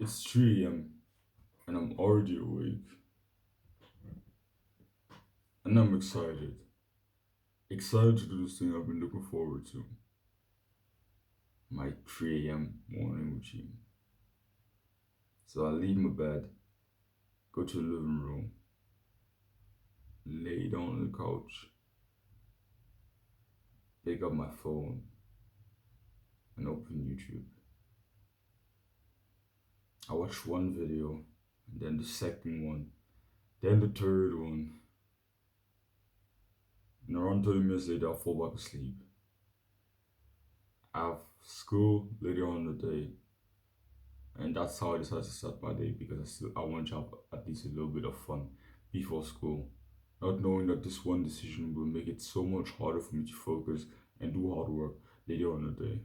It's 3 a.m. and I'm already awake. And I'm excited. Excited to do this thing I've been looking forward to. My 3 a.m. morning routine. So I leave my bed, go to the living room, lay down on the couch, pick up my phone, and open YouTube. I watch one video, and then the second one, then the third one, and around 30 minutes later, I fall back asleep. I have school later on in the day, and that's how I decided to start my day because I want to have at least a little bit of fun before school. Not knowing that this one decision will make it so much harder for me to focus and do hard work later on in the day.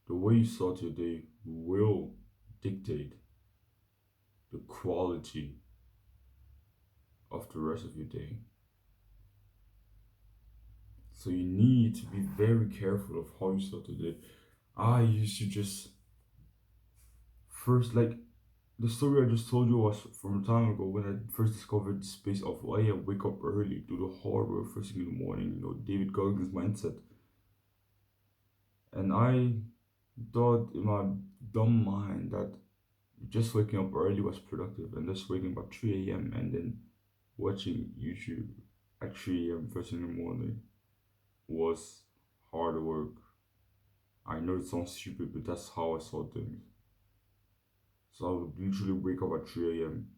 The way you start your day will dictate the quality of the rest of your day. So you need to be very careful of how you start the day. I used to just first like the story I just told you was from a time ago when I first discovered the space of why I wake up early, do the hard work first thing in the morning, David Goggins mindset. And I thought in my dumb mind that just waking up early was productive and just waking up at 3 a.m. and then watching YouTube at 3 a.m. first thing in the morning was hard work. I know it sounds stupid, but that's how I saw things. So I would literally wake up at 3 a.m.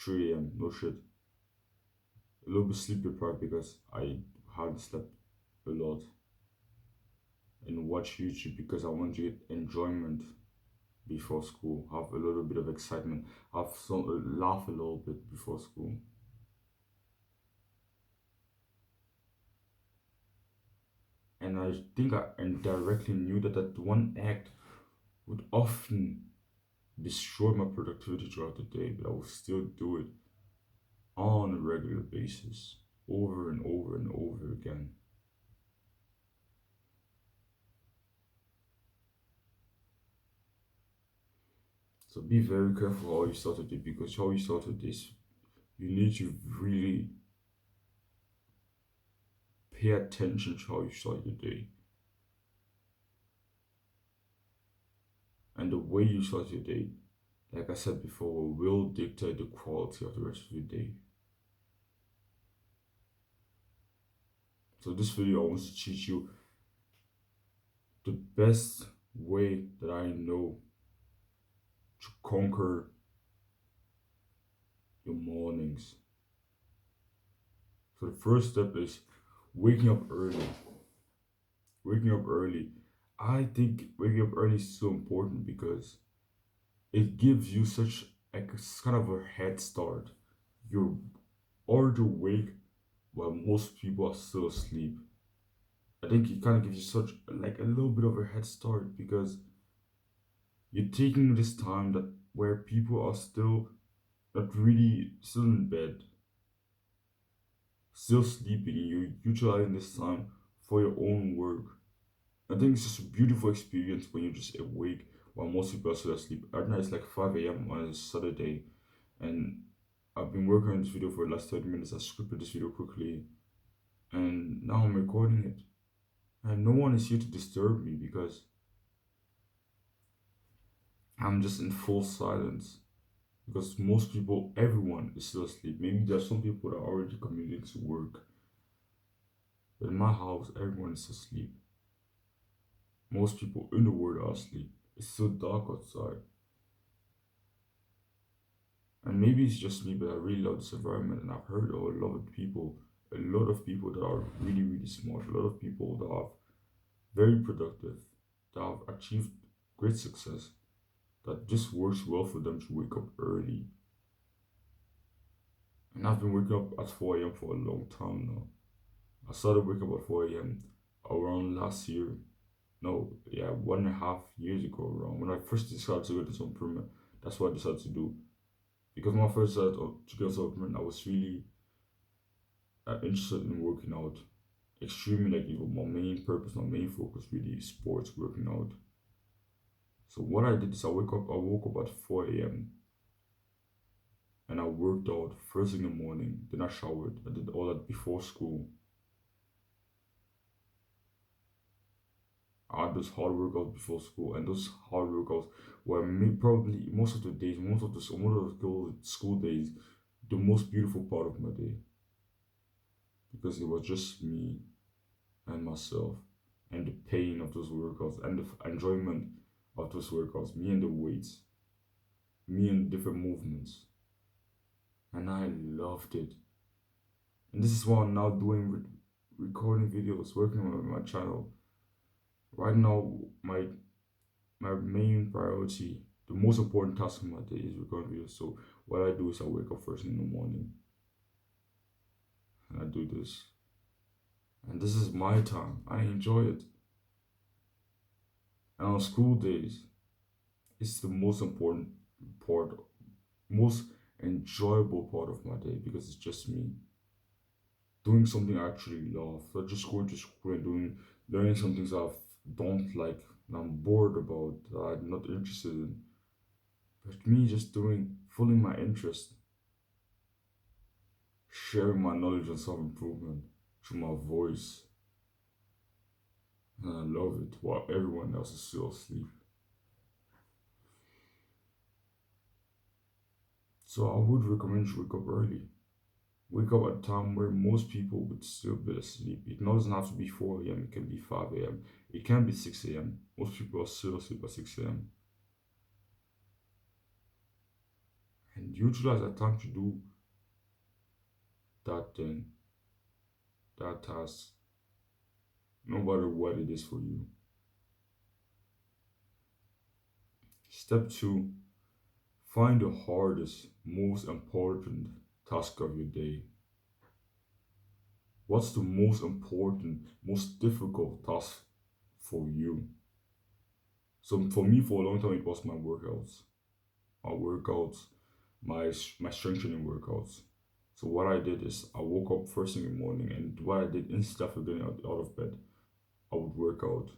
3 a.m. No shit. A little bit sleep deprived because I hadn't slept a lot, and watch YouTube because I want to get enjoyment before school, have a little bit of excitement, have some laugh a little bit before school. And I think I indirectly knew that that one act would often destroy my productivity throughout the day, but I would still do it on a regular basis, over and over and over again. So be very careful how you start a day because how you start a day, you need to really pay attention to how you start your day. And the way you start your day, like I said before, will dictate the quality of the rest of your day. So this video, I want to teach you the best way that I know to conquer your mornings. So the first step is waking up early. Waking up early. I think waking up early is so important because it gives you such like kind of a head start. You're already awake while most people are still asleep. I think it kind of gives you such like a little bit of a head start because you're taking this time that where people are still not really still in bed, still sleeping, and you're utilizing this time for your own work. I think it's just a beautiful experience when you're just awake while most people are still asleep. Right now it's like 5 a.m. on a Saturday, and I've been working on this video for the last 30 minutes. I scripted this video quickly, and now I'm recording it. And no one is here to disturb me because I'm just in full silence. Because most people, everyone is still asleep. Maybe there are some people that are already commuting to work. But in my house, everyone is asleep. Most people in the world are asleep. It's still dark outside. And maybe it's just me, but I really love this environment. And I've heard of a lot of people that are really, really smart, a lot of people that are very productive, that have achieved great success, that just works well for them to wake up early. And I've been waking up at 4 a.m. for a long time now. I started waking up at 4 a.m. around last year. No, yeah, 1.5 years ago around. When I first decided to go to some improvement, that's what I decided to do. Because when I first started to get some improvement, I was really interested in working out. extremely like it was my main purpose, my main focus really sports, working out. So what I did is I woke up at 4 a.m. and I worked out first thing in the morning. Then I showered. I did all that before school. I had those hard workouts before school, and those hard workouts were probably most of the days, most of the school days, the most beautiful part of my day because it was just me and myself, and the pain of those workouts and the enjoyment of those workouts, me and the weights, me and different movements, and I loved it. And this is what I'm now doing with recording videos, working on my channel. Right now, my main priority, the most important task of my day is recording videos. So what I do is I wake up first in the morning and I do this. And this is my time. I enjoy it. And on school days, it's the most important part, most enjoyable part of my day because it's just me doing something I actually love. Not just going to school and learning some things I don't like, that I'm bored about, that I'm not interested in. But me just doing, following my interest, sharing my knowledge and self improvement through my voice. And I love it while everyone else is still asleep. So I would recommend you wake up early. Wake up at a time where most people would still be asleep. It doesn't have to be 4 a.m., it can be 5 a.m., it can be 6 a.m. Most people are still asleep at 6 a.m. And utilize that time to do that thing, that task, no matter what it is for you. Step two, find the hardest, most important task of your day. What's the most important, most difficult task for you? So for me, for a long time, it was my workouts. My workouts, my strength training workouts. So what I did is I woke up first thing in the morning, and what I did instead of getting out of bed, I would work out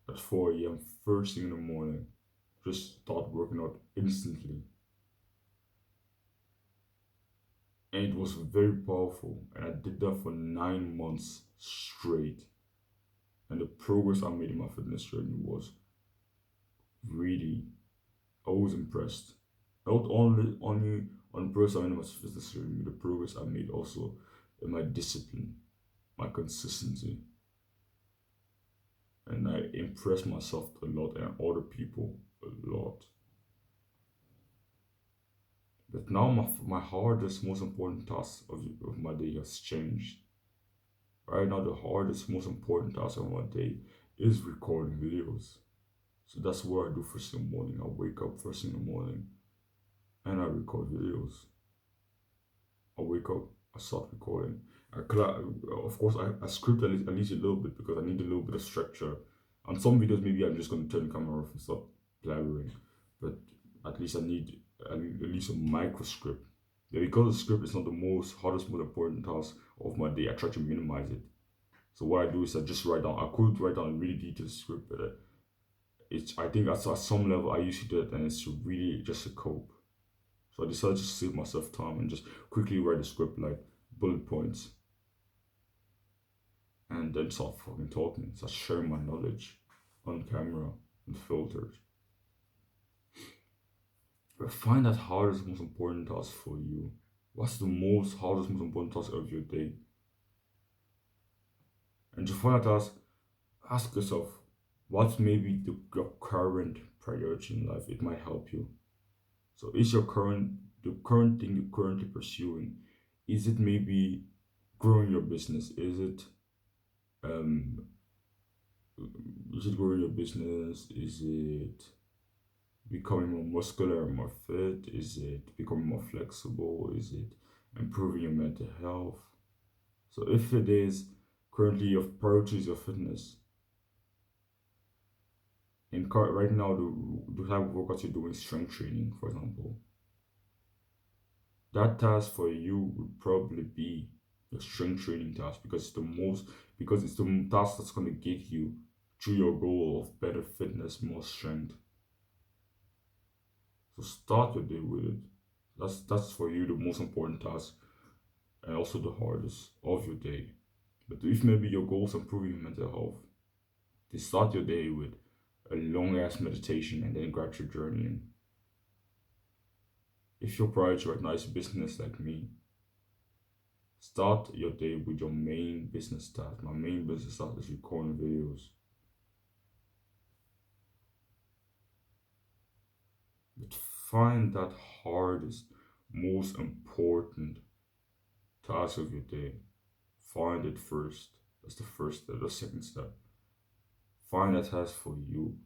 at 4 a.m. first thing in the morning. Just start working out instantly. And it was very powerful. And I did that for 9 months straight. And the progress I made in my fitness journey was really, I was impressed. Not only on the progress I made in my fitness journey, the progress I made also in my discipline, my consistency. And I impressed myself a lot and other people a lot. But now my hardest, most important task of my day has changed. Right now, the hardest, most important task of my day is recording videos. So that's what I do first in the morning. I wake up first in the morning and I record videos. I wake up, I start recording. Of course, I script at least a little bit because I need a little bit of structure. On some videos, maybe I'm just going to turn the camera off and start blabbering. But at least I need at least a micro script. Yeah, because the script is not the hardest, most important task of my day, I try to minimize it. So what I do is I just write down. I could write down a really detailed script, but it's I think at some level I used to do it, and it's really just a cope. So I decided to save myself time and just quickly write a script like bullet points, and then start fucking talking. Start sharing my knowledge on camera and filters. But find that hardest, most important task for you. What's the hardest, most important task of your day? And to find that task, ask yourself, what's maybe your current priority in life? It might help you. So is the current thing you're currently pursuing, is it maybe growing your business? Um is it growing your business? Is it becoming more muscular and more fit? Is it becoming more flexible? Is it improving your mental health? So if it is currently your priority is your fitness, and right now the type of workouts you're doing, strength training, for example, that task for you would probably be your strength training task, because it's the task that's gonna get you to your goal of better fitness, more strength. So start your day with it. That's for you the most important task and also the hardest of your day. But if maybe your goal is improving your mental health, then start your day with a long ass meditation and then gratitude journaling. If your priority right now is business like me, start your day with your main business task. My main business task is recording videos. But find that hardest, most important task of your day. Find it first. That's the first step. The second step. Find that task for you.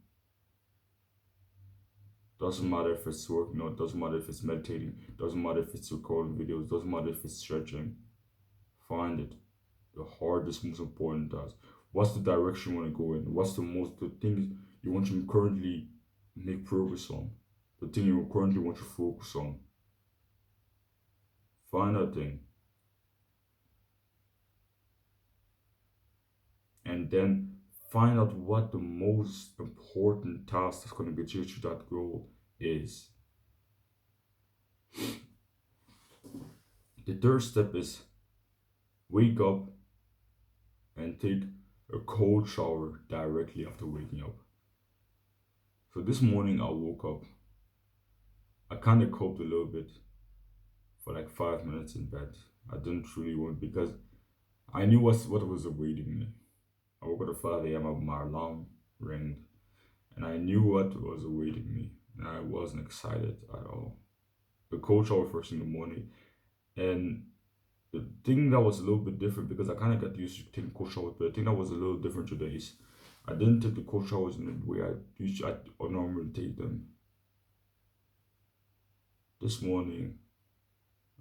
Doesn't matter if it's working out, doesn't matter if it's meditating, doesn't matter if it's recording videos, doesn't matter if it's stretching. Find it. The hardest, most important task. What's the direction you want to go in? What's the things you want to currently make progress on? The thing you currently want to focus on. Find that thing. And then find out what the most important task that's going to get you to that goal is. The third step is wake up and take a cold shower directly after waking up. So this morning I woke up. I kind of coped a little bit for like 5 minutes in bed. I didn't really want because I knew what was awaiting me. I woke up at 5 a.m. My alarm rang, and I knew what was awaiting me, and I wasn't excited at all. The cold shower first in the morning, and the thing that was a little bit different because I kind of got used to taking cold showers, but the thing that was a little different today is I didn't take the cold showers in the way I normally take them. This morning,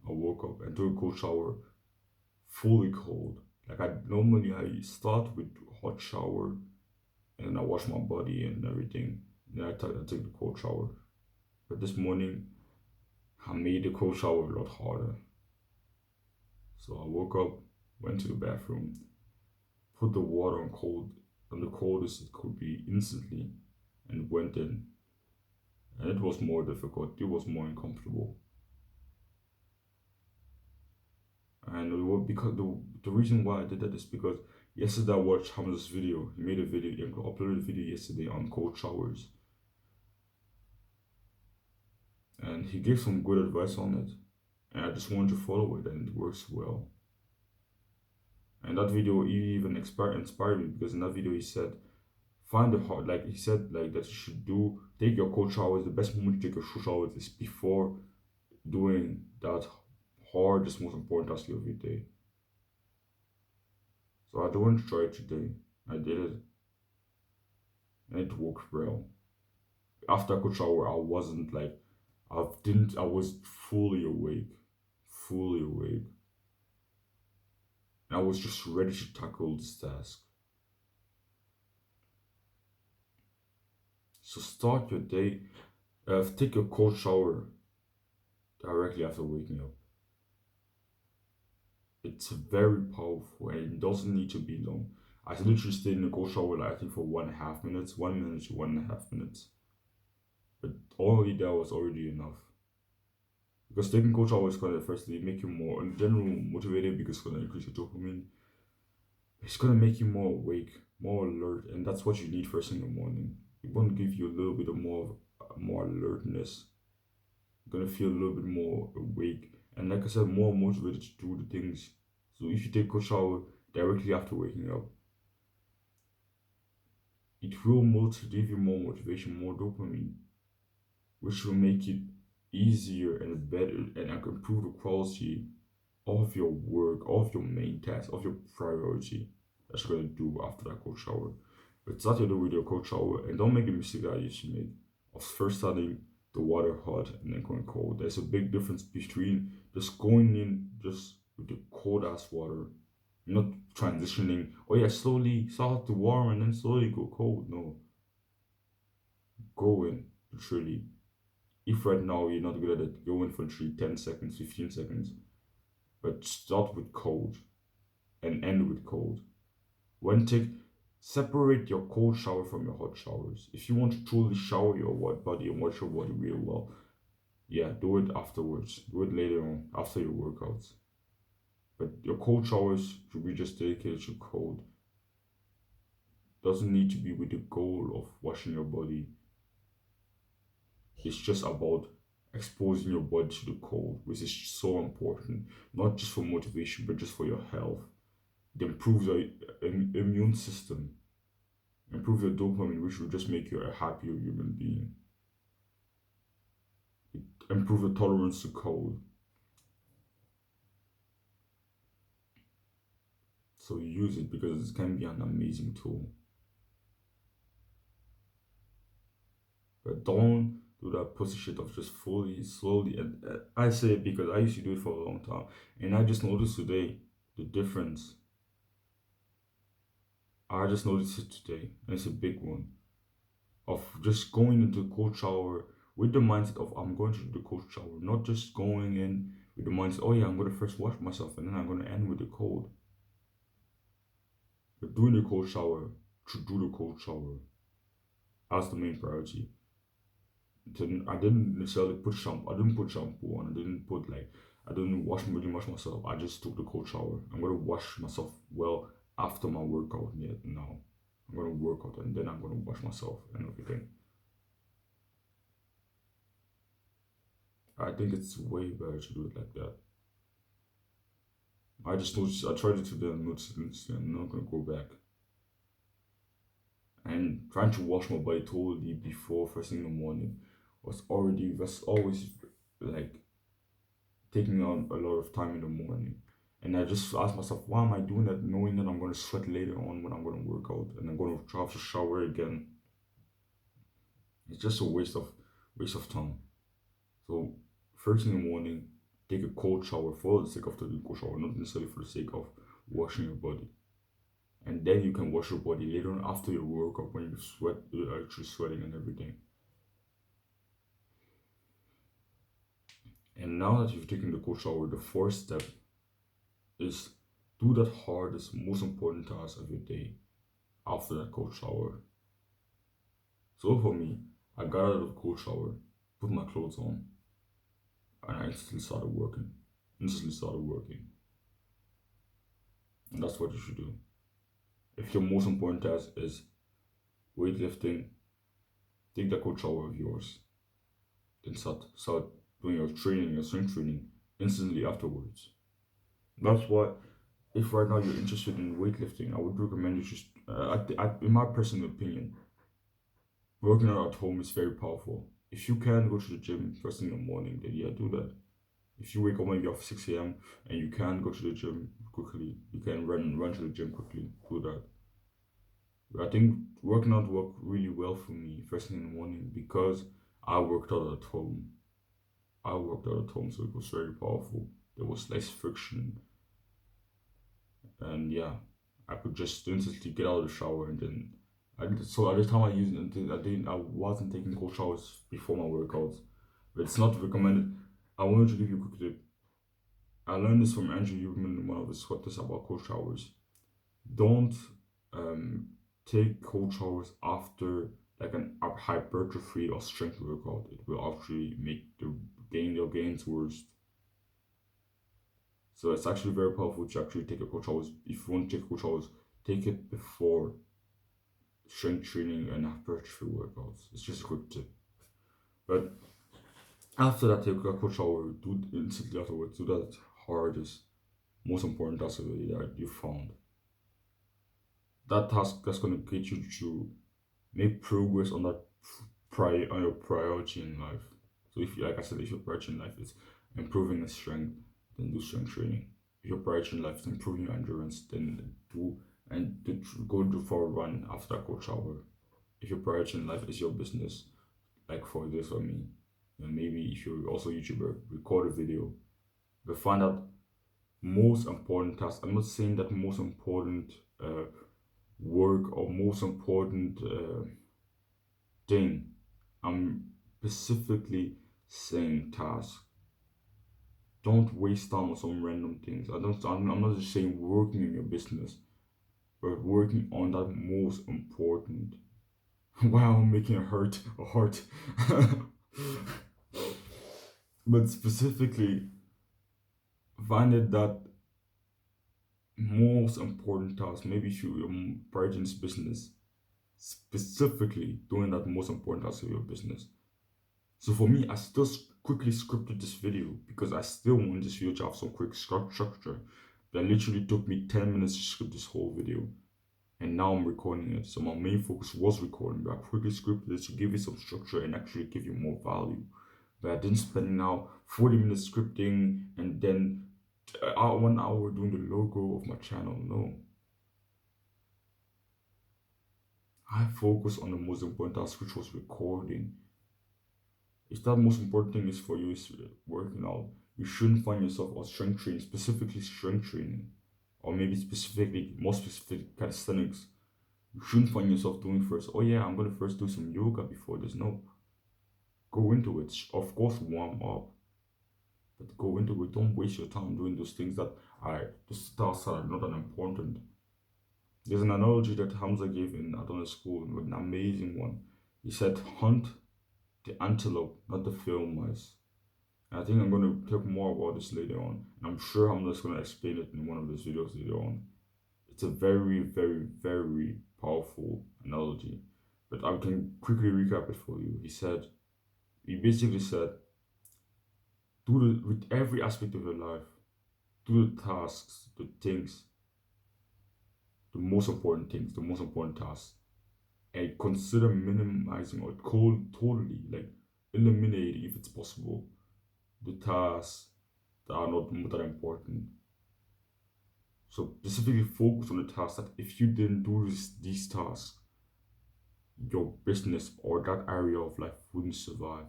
I woke up and took a cold shower, fully cold. Like I start with hot shower, and I wash my body and everything. Then I take the cold shower. But this morning, I made the cold shower a lot harder. So I woke up, went to the bathroom, put the water on the coldest it could be instantly, and went in. And it was more difficult. It was more uncomfortable. And because the reason why I did that is because yesterday I watched Hamza's video. He made a video, he uploaded a video yesterday on cold showers. And he gave some good advice on it. And I just wanted to follow it, and it works well. And that video even inspired me because in that video he said, find the hard, like he said, like that you should take your cold showers. The best moment to take your cold showers is before doing that hardest, most important task of your day. So I don't want to try it today. I did it, and it worked well. After I could shower, I wasn't like, I was fully awake, fully awake. And I was just ready to tackle this task. So start your day, take a cold shower directly after waking up. It's very powerful and it doesn't need to be long. I literally stayed in a cold shower like I think for 1.5 minutes, 1 minute to 1.5 minutes. But only that was already enough. Because taking cold shower is gonna firstly make you more in general motivated because it's gonna increase your dopamine. It's gonna make you more awake, more alert, and that's what you need first in the morning. It won't give you a little bit of more alertness. You're gonna feel a little bit more awake and like I said, more motivated to do the things. So if you take a shower directly after waking up, it will give you more motivation, more dopamine, which will make it easier and better and improve the quality of your work, of your main task, of your priority that you're gonna do after that cold shower. But start your day with your cold shower and don't make the mistake that I used to make of first starting the water hot and then going cold. There's a big difference between just going in just with the cold ass water, not transitioning. Oh yeah, slowly start to warm and then slowly go cold. No, go in literally. If right now you're not good at it, go in for 10 seconds, 15 seconds, but start with cold. and end with cold. When take Separate your cold shower from your hot showers. If you want to truly shower your body and wash your body real well, yeah, do it afterwards. Do it later on after your workouts. But your cold showers should be just dedicated to cold. Doesn't need to be with the goal of washing your body. It's just about exposing your body to the cold, which is so important, not just for motivation, but just for your health. It improves your immune system, improve your dopamine, which will just make you a happier human being. It improve your tolerance to cold. So use it because it can be an amazing tool. But don't do that pussy shit of just fully, slowly. And I say it because I used to do it for a long time, and I just noticed today the difference. I just noticed it today, and it's a big one. Of just going into the cold shower with the mindset of I'm going to do the cold shower, not just going in with the mindset, oh yeah, I'm gonna first wash myself and then I'm gonna end with the cold. But doing the cold shower to do the cold shower. That's the main priority. I didn't necessarily put shampoo. I didn't put shampoo on. I didn't really wash myself. I just took the cold shower. I'm gonna wash myself well after my workout. Yeah, now I'm gonna work out and then I'm gonna wash myself and everything. I think it's way better to do it like that. I just noticed. I tried it today and noticed it. I'm not gonna go back. And trying to wash my body totally before first thing in the morning was always like taking on a lot of time in the morning. And I just asked myself, why am I doing that, knowing that I'm gonna sweat later on when I'm gonna work out and I'm gonna have to shower again. It's just a waste of time. So first thing in the morning, take a cold shower for the sake of taking a cold shower, not necessarily for the sake of washing your body. And then you can wash your body later on after your workout when you're actually sweating and everything. And now that you've taken the cold shower, the fourth step is do that hardest, most important task of your day after that cold shower. So for me, I got out of the cold shower, put my clothes on, and I instantly started working. And that's what you should do. If your most important task is weightlifting, take that cold shower of yours. Then start doing your strength training instantly afterwards. That's why, if right now you're interested in weightlifting, I would recommend you just, in my personal opinion, working out at home is very powerful. If you can go to the gym first thing in the morning, then yeah, do that. If you wake up maybe after 6 a.m. and you can go to the gym quickly, you can run to the gym quickly, do that. I think working out worked really well for me first thing in the morning because I worked out at home. So it was very powerful. There was less friction, and yeah, I could just instantly get out of the shower and then. So at the time I wasn't taking cold showers before my workouts, but it's not recommended. I wanted to give you a quick tip. I learned this from Andrew Huberman, one of the sweaters about cold showers. Don't um, take cold showers after like an hypertrophy or strength workout. It will actually make your gains worse. So it's actually very powerful to actually take a cold shower. If you want to take cold showers, take it before strength training and hypertrophy workouts. It's just a quick tip. But after that, take a cold shower. Do it instantly afterwards. Do that hardest, most important task of the day that you found. That task that's gonna get you to make progress on that on your priority in life. So if you, like I said, if your priority in life is improving your strength, then do strength training. If your priority in life is improving your endurance, then go do for a run after a cold shower. If your priority in life is your business, like for this or me, and maybe if you're also a YouTuber, record a video, but find out most important task. I'm not saying that most important work or most important thing. I'm specifically saying task. Don't waste time on some random things. I'm not just saying working in your business, but working on that most important. Wow, I'm making a heart. But specifically, find it that most important task. Maybe if you're operating this business, specifically doing that most important task of your business. So for me, I still quickly scripted this video because I still want this video to have some quick structure. That literally took me 10 minutes to script this whole video. And now I'm recording it. So my main focus was recording, but I quickly scripted it to give it some structure and actually give you more value. But I didn't spend now 40 minutes scripting and then 1 hour doing the logo of my channel. No. I focus on the most important task, which was recording. If that most important thing is for you is working out, you shouldn't find yourself on strength training, specifically strength training, or maybe specifically more specific calisthenics. You shouldn't find yourself doing first. Oh yeah, I'm gonna first do some yoga before this. No, go into it. Of course, warm up, but go into it. Don't waste your time doing those things that are just tasks that are not that important. There's an analogy that Hamza gave in Adonis School, an amazing one. He said, "Hunt the antelope, not the field mice." And I think I'm going to talk more about this later on. And I'm sure I'm just going to explain it in one of these videos later on. It's a very, very, very powerful analogy. But I can quickly recap it for you. He basically said, with every aspect of your life, do the tasks, the things, the most important things, the most important tasks, and consider minimizing or totally like eliminating if it's possible the tasks that are not that important. So specifically focus on the tasks that if you didn't do these tasks, your business or that area of life wouldn't survive.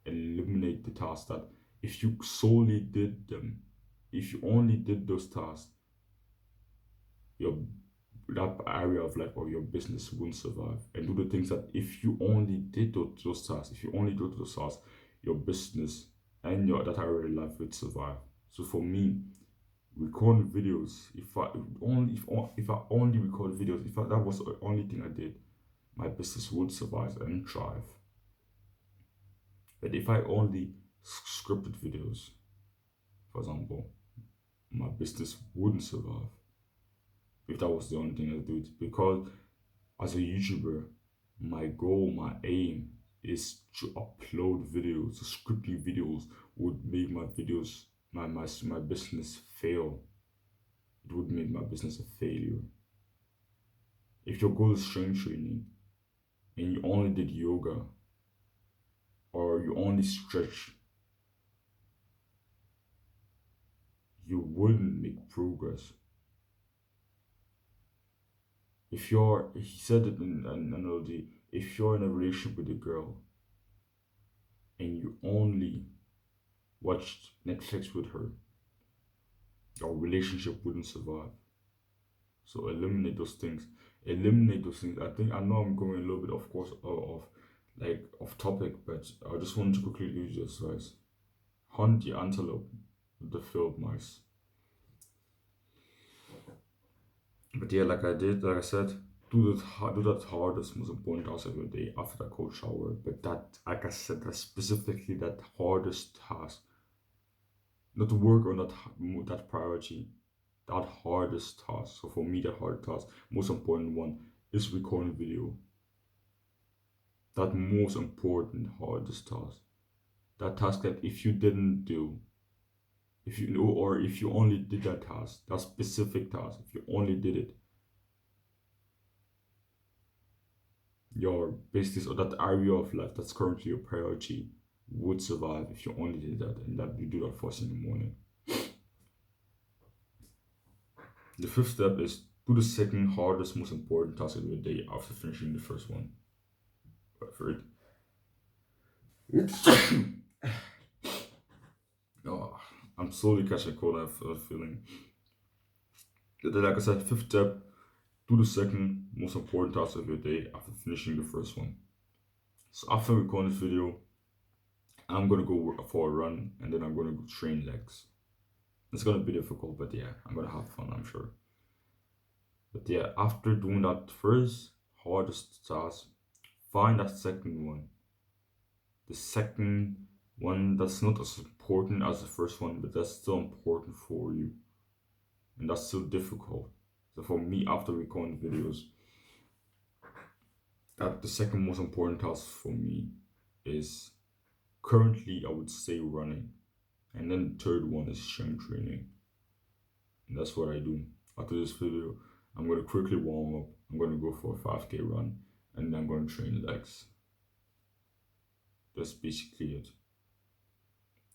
Eliminate the tasks that if you solely did them, if you only did those tasks, your that area of life or your business won't survive. And do the things that if you only did those tasks, if you only do those tasks, your business and your that area of life would survive. So for me, record videos. If I only record videos, that was the only thing I did, my business would survive and thrive. But if I only scripted videos, for example, my business wouldn't survive. If that was the only thing I did, because as a YouTuber, my goal, my aim is to upload videos. So scripting videos would make my videos, my business fail. It would make my business a failure. If your goal is strength training and you only did yoga or you only stretch, you wouldn't make progress. He said it in an analogy, if you're in a relationship with a girl and you only watched Netflix with her, your relationship wouldn't survive. So eliminate those things. Eliminate those things. I know I'm going a little bit, of course, off topic, but I just wanted to quickly use this advice. Hunt the antelope with the field mice. But yeah, like I said, do that hardest, most important task of your day after that cold shower. But that, like I said, that's specifically that hardest task. Not to work on that priority, that hardest task. So for me, that hard task, most important one is recording video. That most important hardest task. That task that if you didn't do, if you know, or if you only did that task, that specific task, if you only did it, your business or that area of life that's currently your priority would survive if you only did that and that you do that first in the morning. The fifth step is do the second hardest, most important task of your day after finishing the first one. Wait for it. Oh, I'm slowly catching a cold. I have a feeling. Like I said, fifth step, do the second most important task of your day after finishing the first one. So after recording this video, I'm gonna go for a run and then I'm gonna go train legs. It's gonna be difficult, but yeah, I'm gonna have fun, I'm sure. But yeah, after doing that first hardest task, find that second one. The second one that's not as important as the first one, but that's still important for you. And that's still difficult. So for me, after recording videos, that the second most important task for me is currently I would say running. And then the third one is strength training. And that's what I do. After this video, I'm gonna quickly warm up. I'm gonna go for a 5K run and then I'm gonna train legs. That's basically it.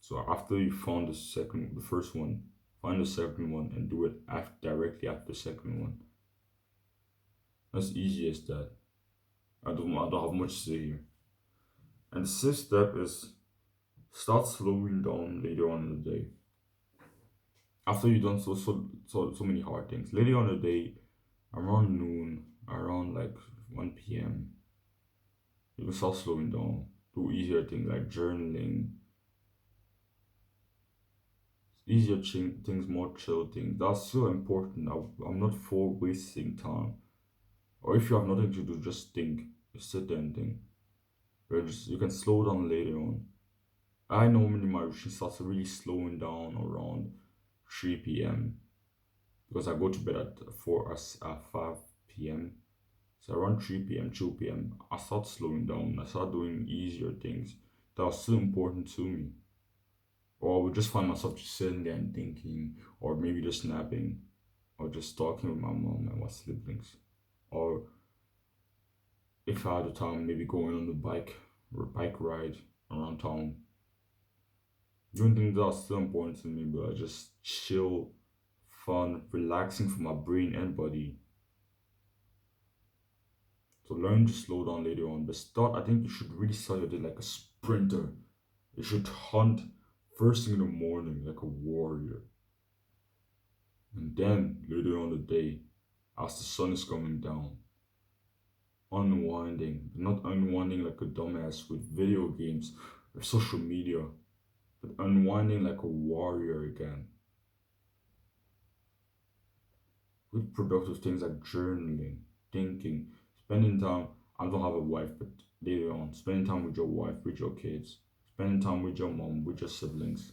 So after you found the first one, find the second one and do it directly after the second one. As easy as that. I don't have much to say here. And the sixth step is start slowing down later on in the day. After you've done so many hard things, later on in the day, around noon, around like 1 p.m., you can start slowing down. Do easier things like journaling, things, more chill things. That's so important. I'm not for wasting time. Or if you have nothing to do, just think. Just sit there and think. You can slow down later on. I normally my routine starts really slowing down around 3 p.m. because I go to bed at 5 p.m. So around 3 p.m., 2 p.m., I start slowing down. I start doing easier things that are still important to me. Or I would just find myself just sitting there and thinking, or maybe just napping, or just talking with my mom and my siblings. Or if I had the time, maybe going on the bike ride around town. Doing things that are still important to me, but just chill, fun, relaxing for my brain and body. So learn to slow down later on. But I think you should really start your day like a sprinter. You should hunt first thing in the morning like a warrior. And then later on the day, as the sun is coming down, unwinding. Not unwinding like a dumbass with video games or social media, but unwinding like a warrior again. With productive things like journaling, thinking, spending time. I don't have a wife, but later on, spending time with your wife, with your kids, spending time with your mom, with your siblings.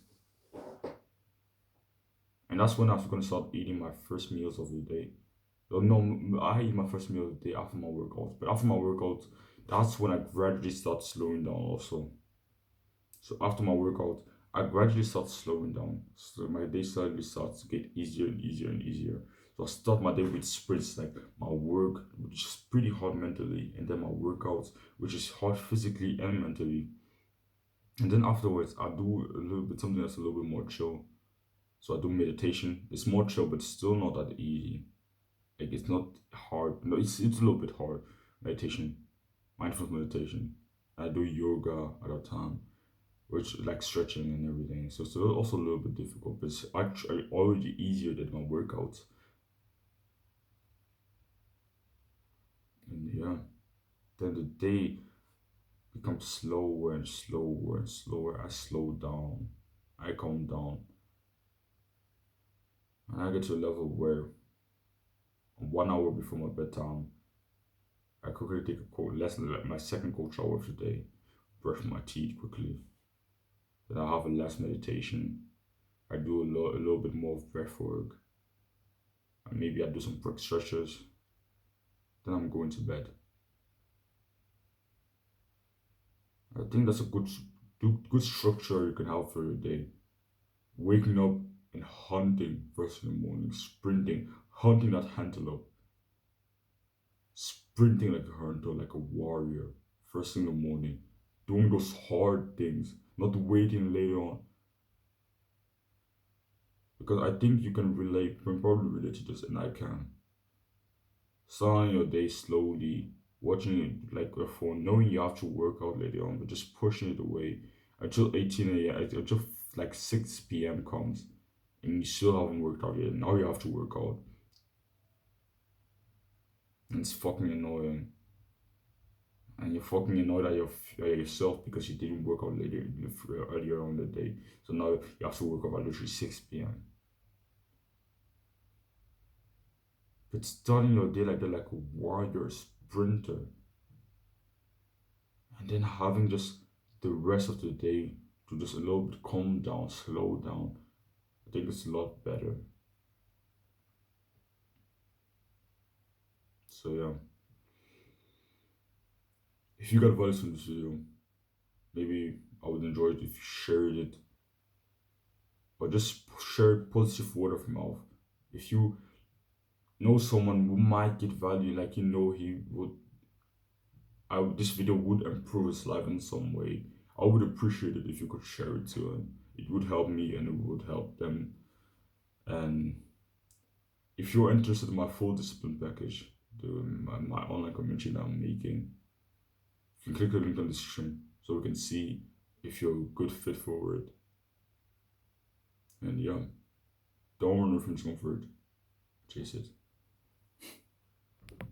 And that's when I'm gonna start eating my first meals of the day. No, I eat my first meal of the day after my workout. But after my workout, that's when I gradually start slowing down also. So after my workout, I gradually start slowing down. So my day slowly starts to get easier and easier and easier. So I start my day with sprints, like my work, which is pretty hard mentally, and then my workouts, which is hard physically and mentally. And then afterwards, I do a little bit something that's a little bit more chill. So I do meditation. It's more chill, but still not that easy. Like it's not hard. No, it's a little bit hard. Meditation, mindfulness meditation. I do yoga at a time, which like stretching and everything. So it's also a little bit difficult, but it's actually already easier than my workouts. And yeah, then the day becomes slower and slower and slower. I slow down. I calm down. And I get to a level where 1 hour before my bedtime, I quickly take a cold lesson, like my second cold shower of the day, brush my teeth quickly. Then I have a last meditation. I do a little bit more of breath work. And maybe I do some quick stretches. Then I'm going to bed. I think that's a good structure you can have for your day. Waking up and hunting first in the morning, sprinting, hunting that antelope, sprinting like a hunter, like a warrior, first in the morning, doing those hard things, not waiting later on. Because I think you can probably relate to this, and I can. Starting your day slowly, watching it like your phone, knowing you have to work out later on, but just pushing it away until 18 a.m., until like 6 p.m. comes, and you still haven't worked out yet. Now you have to work out, and it's fucking annoying. And you're fucking annoyed at yourself because you didn't work out earlier on the day. So now you have to work out at literally 6 p.m. It's starting your day like that, like a warrior sprinter, and then having just the rest of the day to just a little bit calm down, slow down. I think it's a lot better. So yeah, if you got value from this video, maybe I would enjoy it if you shared it, or just share positive word of mouth. If you know someone who might get value, like he would, this video would improve his life in some way. I would appreciate it if you could share it to him. It would help me and it would help them. And if you're interested in my full discipline package, my online community that I'm making, you can click the link in the description so we can see if you're a good fit for it. And yeah, don't run from discomfort, chase it.